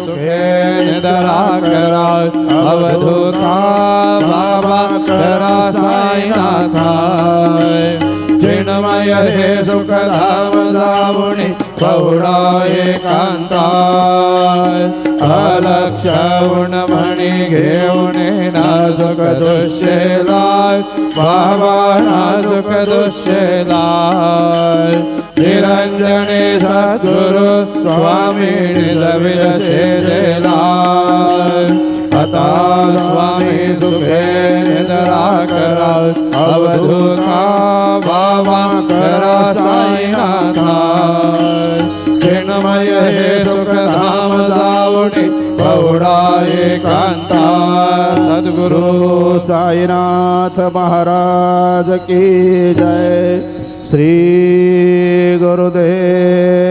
सुखे निद्रा करा अवधूता बाबा करा साईनाथा चिन्मय हे सुखधाम जाऊनी पौडा एकांता अलक्ष उणमणी घेऊन नाजुक दुष्येलाय बाबा नाजुक दुष्येलाय निरंजने सद्गुरु स्वामी निलविलशेलाय आता स्वामी सुखे निद्रा करा अवधूता बाबा करा साईनाथा चिन्मय हे सुखधाम जाऊनी पौडा एकांता सद्गुरु साईनाथ महाराज की जय। श्री गुरुदेव